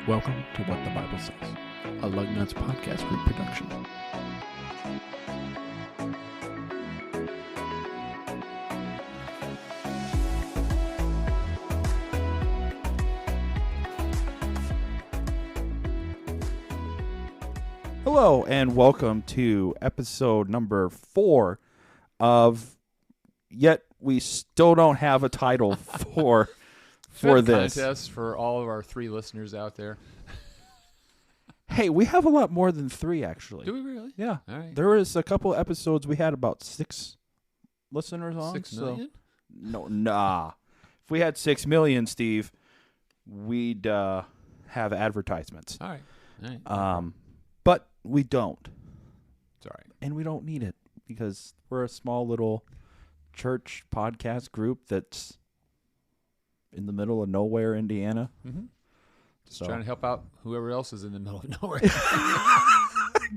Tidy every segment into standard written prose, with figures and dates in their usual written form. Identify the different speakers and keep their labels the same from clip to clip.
Speaker 1: Welcome to What the Bible Says, a Lug Nuts podcast group production. Hello, and welcome to episode number 4 of, yet we still don't have a title for this.
Speaker 2: Contest for all of our 3 listeners out there.
Speaker 1: Hey, we have a lot more than 3, actually.
Speaker 2: Do we really?
Speaker 1: Yeah.
Speaker 2: All right.
Speaker 1: There was a couple episodes we had about 6 listeners on.
Speaker 2: 6 million?
Speaker 1: No, nah. If we had 6 million, Steve, we'd have advertisements.
Speaker 2: All right.
Speaker 1: But we don't.
Speaker 2: It's all right.
Speaker 1: And we don't need it because we're a small little church podcast group that's in the middle of nowhere, Indiana.
Speaker 2: Mm-hmm. Just
Speaker 1: So.
Speaker 2: trying to help out whoever else is in the middle of nowhere.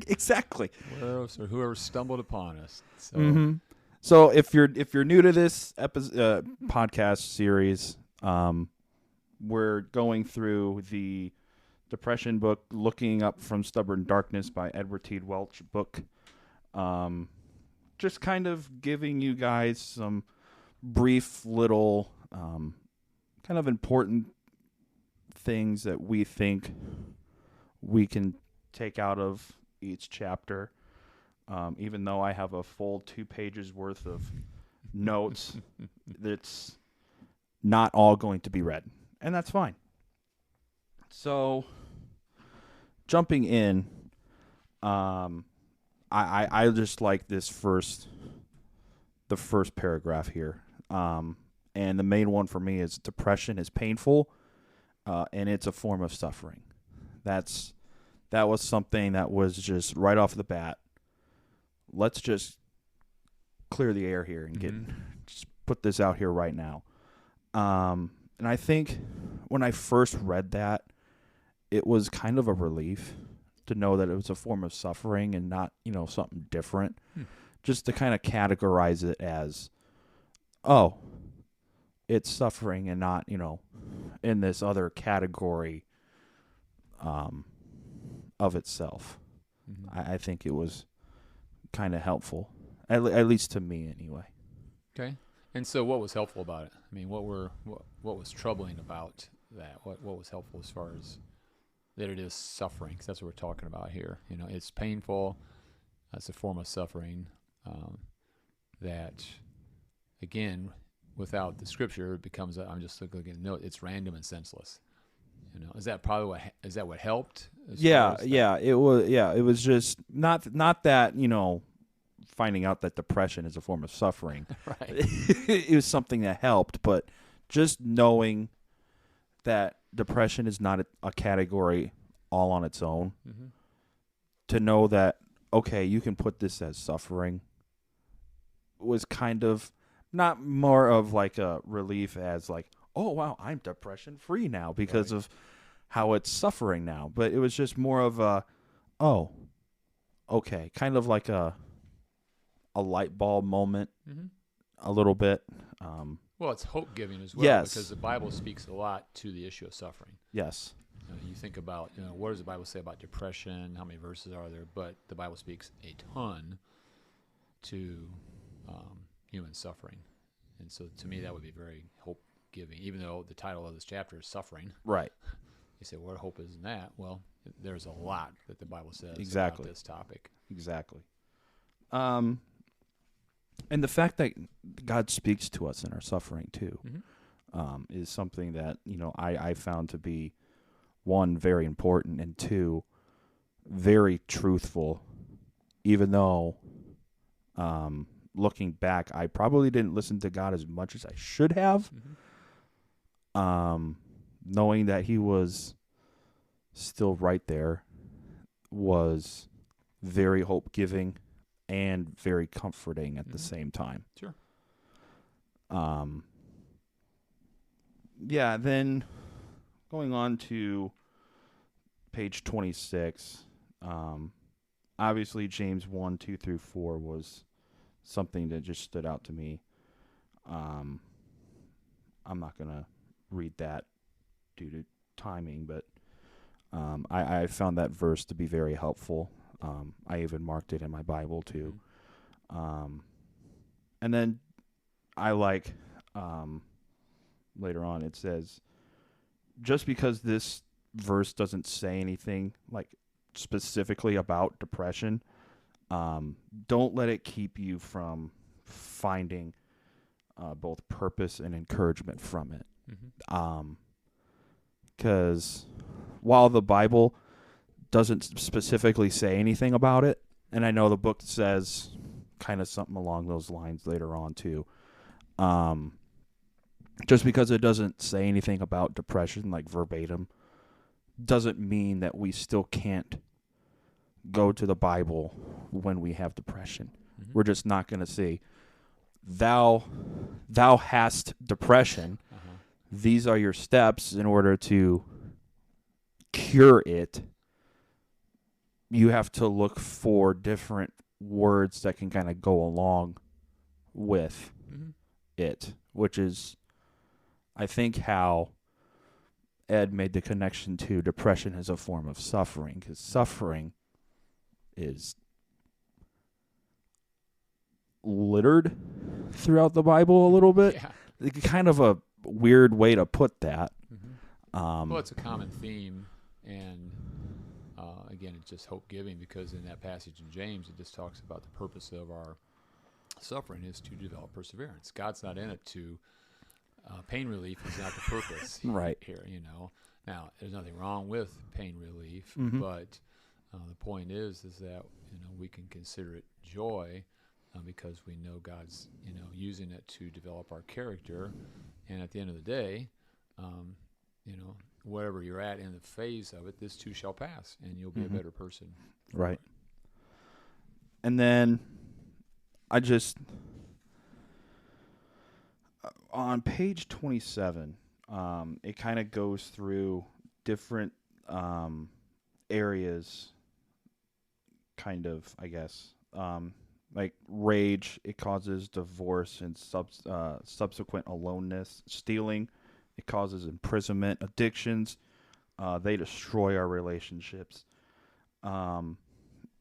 Speaker 1: Exactly.
Speaker 2: Or whoever stumbled upon us. So,
Speaker 1: So if you're new to this podcast series, we're going through the Depression book, Looking Up from Stubborn Darkness by Edward T. Welch book. Just kind of giving you guys some brief little kind of important things that we think we can take out of each chapter. Even though I have a full 2 pages worth of notes, that's not all going to be read, and that's fine. So, jumping in, I just like the first paragraph here, and the main one for me is depression is painful, and it's a form of suffering. That was something that was just right off the bat. Let's just clear the air here and just put this out here right now. And I think when I first read that, it was kind of a relief to know that it was a form of suffering and not, something different. Just to kind of categorize it as, oh, it's suffering and not, in this other category of itself. I think it was kind of helpful, at least to me anyway.
Speaker 2: Okay. And so what was helpful about it? I mean, what was troubling about that? What was helpful as far as that it is suffering? Because that's what we're talking about here. It's painful. It's a form of suffering that, again, without the scripture, it becomes, I'm just looking at the note, it's random and senseless. Is that what helped?
Speaker 1: Yeah. It was just not that, finding out that depression is a form of suffering.
Speaker 2: Right.
Speaker 1: It was something that helped, but just knowing that depression is not a category all on its own, to know that, okay, you can put this as suffering, was kind of not more of like a relief as like, oh, wow, I'm depression free now because of how it's suffering now. But it was just more of a, oh, okay, kind of like a light bulb moment, a little bit.
Speaker 2: Well, it's hope-giving as well,
Speaker 1: yes,
Speaker 2: because the Bible speaks a lot to the issue of suffering.
Speaker 1: Yes.
Speaker 2: You think about, what does the Bible say about depression? How many verses are there? But the Bible speaks a ton to human suffering. And so to me, that would be very hope-giving, even though the title of this chapter is Suffering.
Speaker 1: Right.
Speaker 2: You say, what hope is in that? Well, there's a lot that the Bible says
Speaker 1: exactly
Speaker 2: about this topic.
Speaker 1: Exactly. And the fact that God speaks to us in our suffering, too, is something that, I found to be, 1, very important, and 2, very truthful, even though, looking back, I probably didn't listen to God as much as I should have, knowing that he was still right there was very hope-giving and very comforting at the same time.
Speaker 2: Sure.
Speaker 1: Yeah, then going on to page 26, obviously James 1:2-4 was something that just stood out to me. I'm not going to read that due to timing, but I found that verse to be very helpful. I even marked it in my Bible too. And then I like later on it says, just because this verse doesn't say anything like specifically about depression, don't let it keep you from finding both purpose and encouragement from it. Because while the Bible doesn't specifically say anything about it, and I know the book says kind of something along those lines later on too, just because it doesn't say anything about depression like verbatim doesn't mean that we still can't go to the Bible when we have depression. We're just not going to say, thou hast depression. These are your steps in order to cure it. You have to look for different words that can kind of go along with it, which is, I think, how Ed made the connection to depression as a form of suffering, because suffering is littered throughout the Bible a little bit.
Speaker 2: Yeah.
Speaker 1: It's kind of a weird way to put that.
Speaker 2: Well, it's a common theme, and again, it's just hope-giving, because in that passage in James, it just talks about the purpose of our suffering is to develop perseverance. God's not in it to pain relief is not the purpose
Speaker 1: Right.
Speaker 2: here, Now, there's nothing wrong with pain relief, but the point is that we can consider it joy because we know God's using it to develop our character, and at the end of the day, wherever you're at in the phase of it, this too shall pass, and you'll be a better person.
Speaker 1: Right. And then I just on page 27, it kind of goes through different areas, kind of, I guess. Like rage, it causes divorce and subsequent aloneness. Stealing, it causes imprisonment. Addictions, they destroy our relationships. And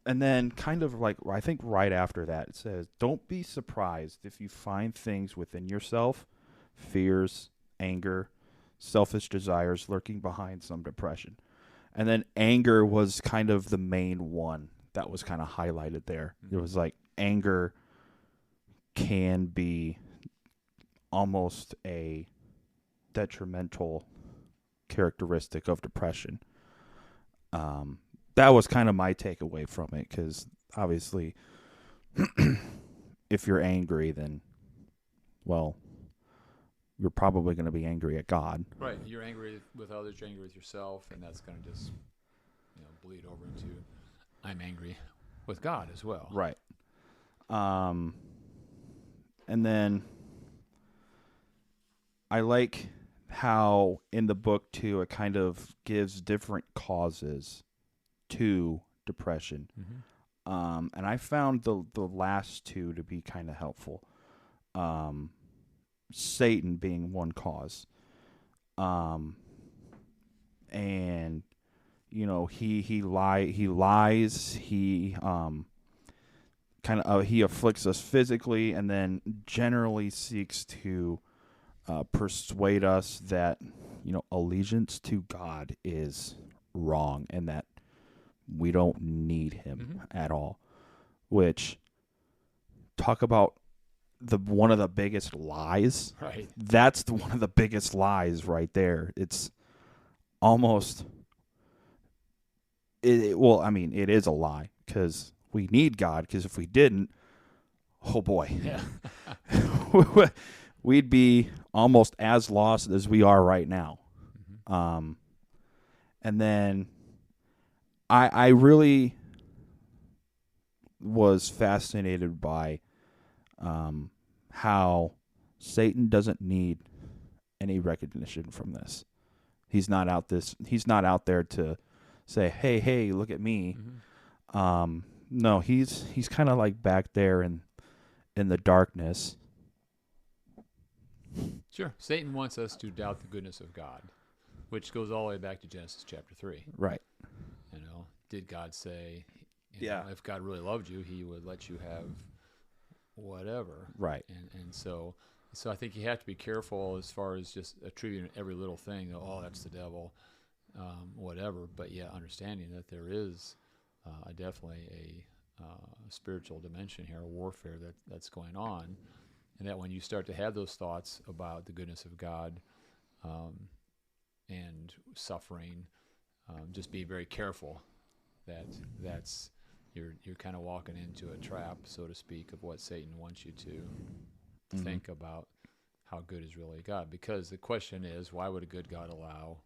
Speaker 1: then kind of like, I think right after that, it says, don't be surprised if you find things within yourself, fears, anger, selfish desires lurking behind some depression. And then anger was kind of the main one that was kind of highlighted there. It was like anger can be almost a detrimental characteristic of depression. That was kind of my takeaway from it, because obviously if you're angry, then, well, you're probably going to be angry at God.
Speaker 2: Right. You're angry with others, you're angry with yourself, and that's going to just bleed over into I'm angry with God as well.
Speaker 1: Right. And then I like how in the book too it kind of gives different causes to depression. And I found the last two to be kind of helpful. Satan being one cause. And he lies, he he afflicts us physically, and then generally seeks to persuade us that allegiance to God is wrong and that we don't need him at all. Which, talk about one of the biggest lies.
Speaker 2: Right.
Speaker 1: That's one of the biggest lies right there. It's almost it is a lie, because we need God, because if we didn't, oh boy.
Speaker 2: Yeah.
Speaker 1: We'd be almost as lost as we are right now. And then I really was fascinated by how Satan doesn't need any recognition from this. He's not out there to say, hey, look at me. No, he's kind of like back there in the darkness.
Speaker 2: Sure. Satan wants us to doubt the goodness of God. Which goes all the way back to Genesis chapter 3.
Speaker 1: Right.
Speaker 2: Did God say,
Speaker 1: Yeah.
Speaker 2: if God really loved you, he would let you have whatever.
Speaker 1: Right.
Speaker 2: And so I think you have to be careful as far as just attributing every little thing, oh, that's the devil, whatever. But yeah, understanding that there is definitely a spiritual dimension here, a warfare that's going on. And that when you start to have those thoughts about the goodness of God and suffering, just be very careful that's you're kind of walking into a trap, so to speak, of what Satan wants you to think about how good is really God. Because the question is, why would a good God allow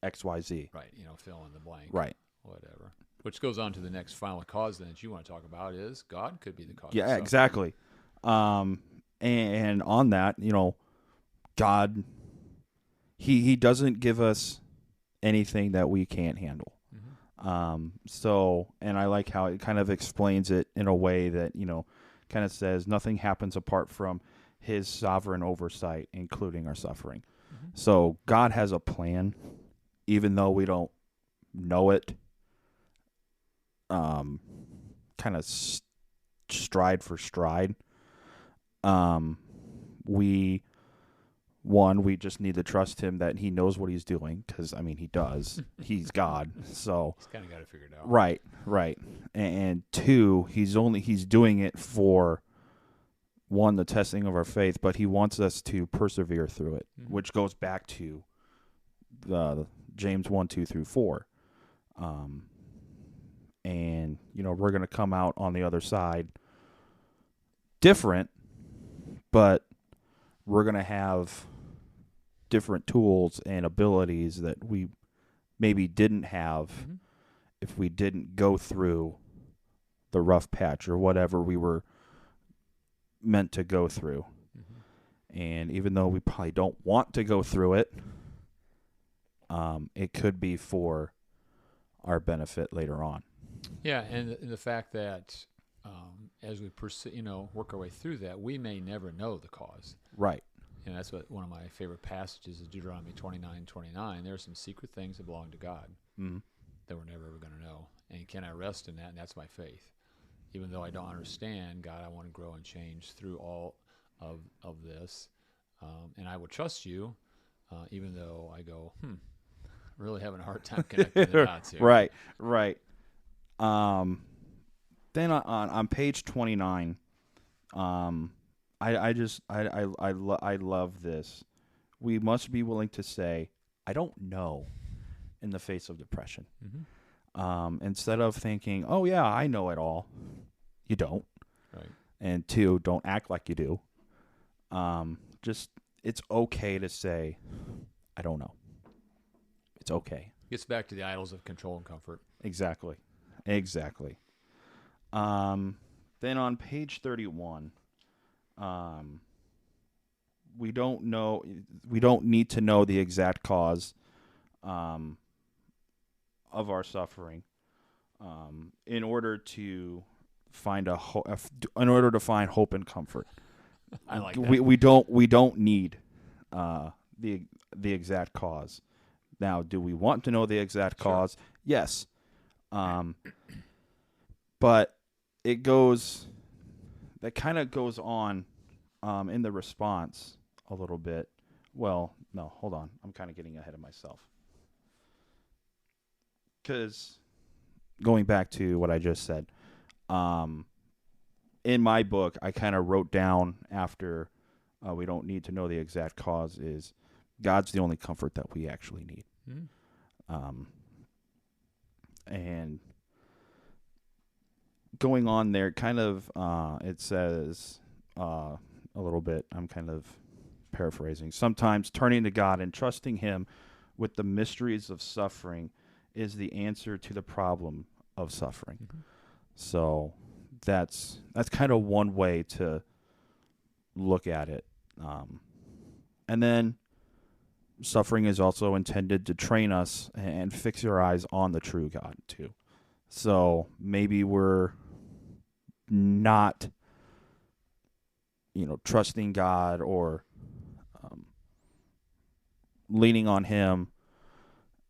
Speaker 1: XYZ?
Speaker 2: Right, fill in the blank.
Speaker 1: Right.
Speaker 2: Whatever. Which goes on to the next final cause then that you want to talk about is God could be the cause.
Speaker 1: Yeah, exactly. And on that, God, he doesn't give us anything that we can't handle. And I like how it kind of explains it in a way that, kind of says nothing happens apart from his sovereign oversight, including our suffering. So God has a plan, even though we don't know it, kind of stride for stride. We just need to trust him that he knows what he's doing, because he does. He's God, so
Speaker 2: he's kind of got to figure it out.
Speaker 1: Right. And two, he's doing it for one, the testing of our faith, but he wants us to persevere through it, which goes back to the James 1:2-4. And we're going to come out on the other side different, but we're going to have different tools and abilities that we maybe didn't have if we didn't go through the rough patch or whatever we were meant to go through. And even though we probably don't want to go through it, it could be for our benefit later on.
Speaker 2: Yeah, and the fact that as we work our way through that, we may never know the cause.
Speaker 1: Right.
Speaker 2: And that's what one of my favorite passages is Deuteronomy 29:29. There are some secret things that belong to God that we're never ever going to know. And can I rest in that? And that's my faith. Even though I don't understand, God, I want to grow and change through all of this. And I will trust you, even though I go, really having a hard time connecting the dots here.
Speaker 1: Right. Then on page 29, I love this. We must be willing to say, I don't know, in the face of depression. Instead of thinking, oh yeah, I know it all. You don't.
Speaker 2: Right.
Speaker 1: And two, don't act like you do. It's okay to say, I don't know. It's okay.
Speaker 2: Gets back to the idols of control and comfort.
Speaker 1: Exactly. Then on page 31, we don't need to know the exact cause of our suffering in order to find hope and comfort.
Speaker 2: I like that.
Speaker 1: We don't need the exact cause. Now, do we want to know the exact cause? Sure. Yes. But that kind of goes on in the response a little bit. Well, no, hold on. I'm kind of getting ahead of myself. Because going back to what I just said, in my book, I kind of wrote down after we don't need to know the exact cause is God's the only comfort that we actually need. And going on there, kind of, it says a little bit, I'm kind of paraphrasing. Sometimes turning to God and trusting Him with the mysteries of suffering is the answer to the problem of suffering. So that's kind of one way to look at it. And then suffering is also intended to train us and fix your eyes on the true God too. So maybe we're not, trusting God or leaning on Him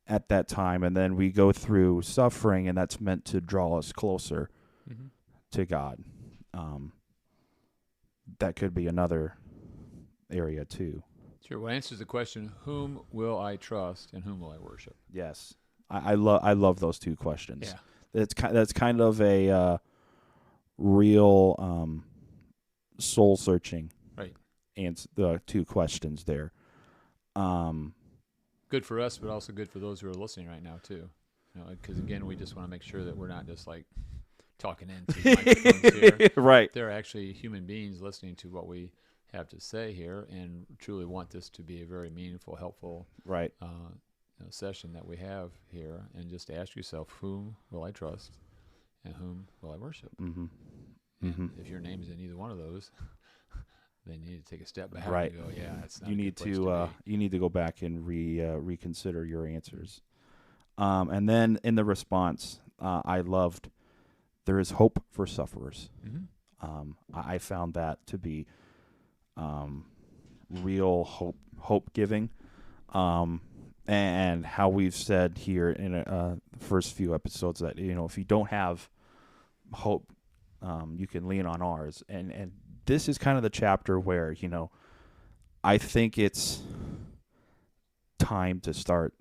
Speaker 1: at that time, and then we go through suffering, and that's meant to draw us closer
Speaker 2: Mm-hmm.
Speaker 1: to God. That could be another area too.
Speaker 2: Sure. What answers the question, whom will I trust and whom will I worship?
Speaker 1: Yes, I love those two questions.
Speaker 2: Yeah.
Speaker 1: That's kind of a real soul searching.
Speaker 2: Right.
Speaker 1: Answer the two questions there.
Speaker 2: Good for us, but also good for those who are listening right now too. Because again, we just want to make sure that we're not just like talking into microphones here.
Speaker 1: Right.
Speaker 2: They're actually human beings listening to what we have to say here, and truly want this to be a very meaningful, helpful
Speaker 1: Right.
Speaker 2: session that we have here. And just ask yourself, whom will I trust, and whom will I worship?
Speaker 1: Mm-hmm.
Speaker 2: And
Speaker 1: Mm-hmm.
Speaker 2: if your name is in either one of those, then you need to take a step back
Speaker 1: Right.
Speaker 2: and go, yeah, that's not
Speaker 1: You
Speaker 2: a
Speaker 1: need
Speaker 2: good place
Speaker 1: to
Speaker 2: be.
Speaker 1: you need to go back and reconsider your answers. And then in the response, I loved, there is hope for sufferers.
Speaker 2: Mm-hmm.
Speaker 1: I found that to be real hope giving, and how we've said here in the first few episodes that if you don't have hope, you can lean on ours, and this is kind of the chapter where I think it's time to start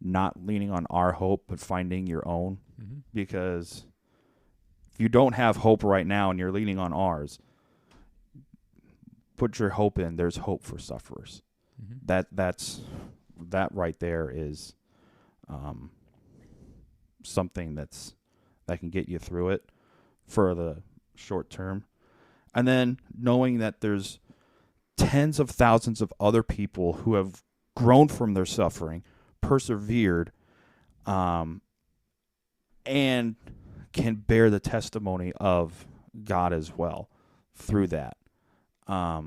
Speaker 1: not leaning on our hope but finding your own,
Speaker 2: Mm-hmm.
Speaker 1: because if you don't have hope right now and you're leaning on ours, put your hope in. There's hope for sufferers.
Speaker 2: Mm-hmm.
Speaker 1: That right there is something that can get you through it for the short term. And then knowing that there's tens of thousands of other people who have grown from their suffering, persevered, and can bear the testimony of God as well through that. I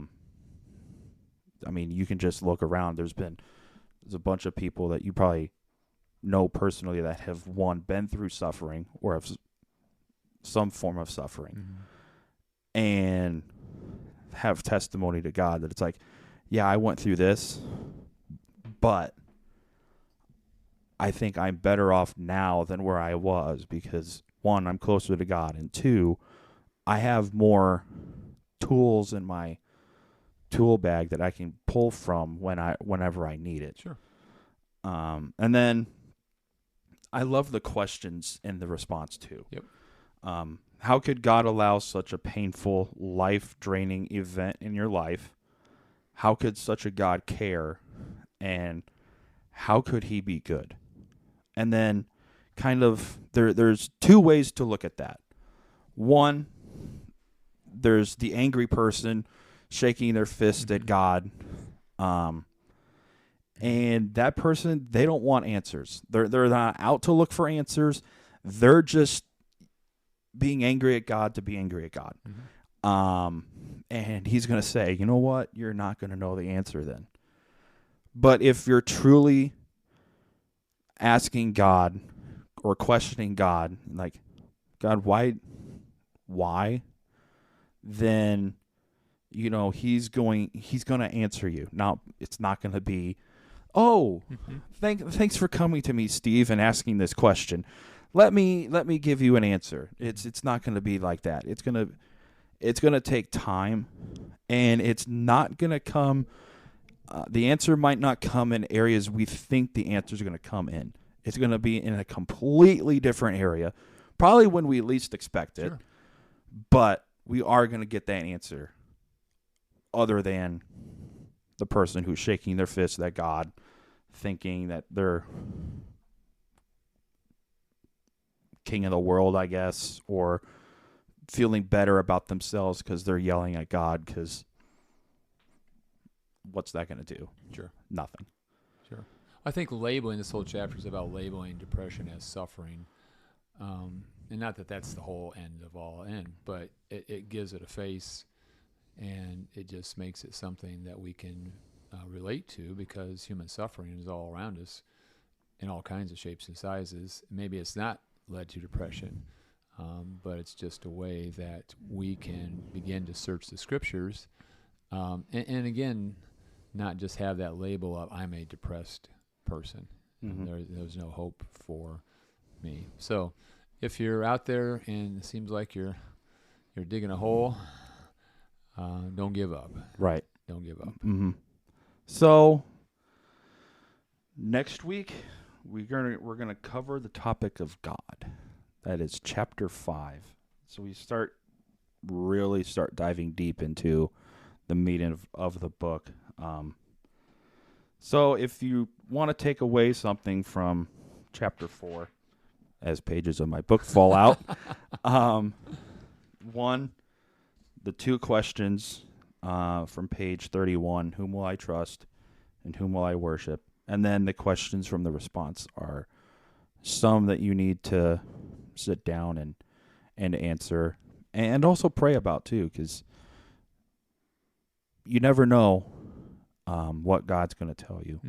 Speaker 1: mean, you can just look around. There's a bunch of people that you probably know personally that have been through suffering or have some form of suffering,
Speaker 2: Mm-hmm.
Speaker 1: and have testimony to God that it's like, yeah, I went through this, but I think I'm better off now than where I was because, one, I'm closer to God, and two, I have more tools in my tool bag that I can pull from whenever I need it.
Speaker 2: Sure.
Speaker 1: And then I love the questions in the response too.
Speaker 2: Yep.
Speaker 1: How could God allow such a painful, life-draining event in your life? How could such a God care? And how could He be good? And then kind of there's two ways to look at that. One, there's the angry person shaking their fist at God. And that person, they don't want answers. They're not out to look for answers. They're just being angry at God to be angry at God.
Speaker 2: Mm-hmm.
Speaker 1: And He's going to say, you know what? You're not going to know the answer then. But if you're truly asking God or questioning God, like, God, why? Then, He's going to answer you. Now, it's not going to be, oh, thanks for coming to me, Steve, and asking this question. Let me give you an answer. It's not going to be like that. It's going to take time, and it's not going to come. The answer might not come in areas we think the answer is going to come in. It's going to be in a completely different area, probably when we least expect it.
Speaker 2: Sure.
Speaker 1: But we are going to get that answer, other than the person who's shaking their fist at God, thinking that they're king of the world, I guess, or feeling better about themselves because they're yelling at God, because what's that going to do?
Speaker 2: Sure.
Speaker 1: Nothing.
Speaker 2: Sure. I think labeling this whole chapter is about labeling depression as suffering. And not that that's the whole end of all end, but it gives it a face, and it just makes it something that we can relate to, because human suffering is all around us in all kinds of shapes and sizes. Maybe it's not led to depression, but it's just a way that we can begin to search the scriptures. And again, not just have that label of I'm a depressed person.
Speaker 1: Mm-hmm.
Speaker 2: There's no hope for me. So if you're out there and it seems like you're digging a hole, don't give up.
Speaker 1: Right.
Speaker 2: Don't give up.
Speaker 1: Mm-hmm. So next week we're gonna cover the topic of God. That is chapter 5. So we really start diving deep into the meat of the book. So if you want to take away something from chapter 4, as pages of my book fall out, one, the 2 questions from page 31, whom will I trust and whom will I worship? And then the questions from the response are some that you need to sit down and answer and also pray about too, because you never know what God's going to tell you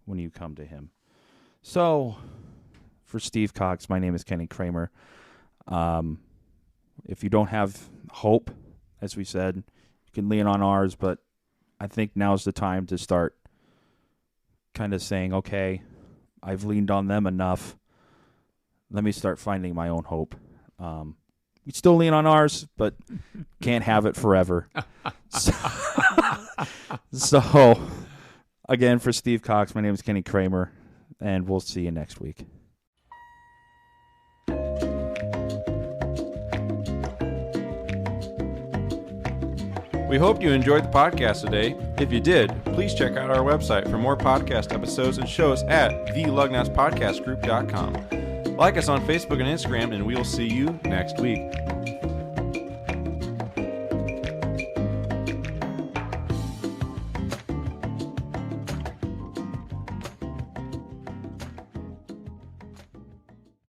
Speaker 1: when you come to him. So for Steve Cox, my name is Kenny Cramer. If you don't have hope, as we said, you can lean on ours, but I think now's the time to start kind of saying, okay, I've leaned on them enough. Let me start finding my own hope. We still lean on ours, but can't have it forever. So, again, for Steve Cox, my name is Kenny Cramer, and we'll see you next week.
Speaker 3: We hope you enjoyed the podcast today. If you did, please check out our website for more podcast episodes and shows at thelugnaspodcastgroup.com. Like us on Facebook and Instagram, and we'll see you next week.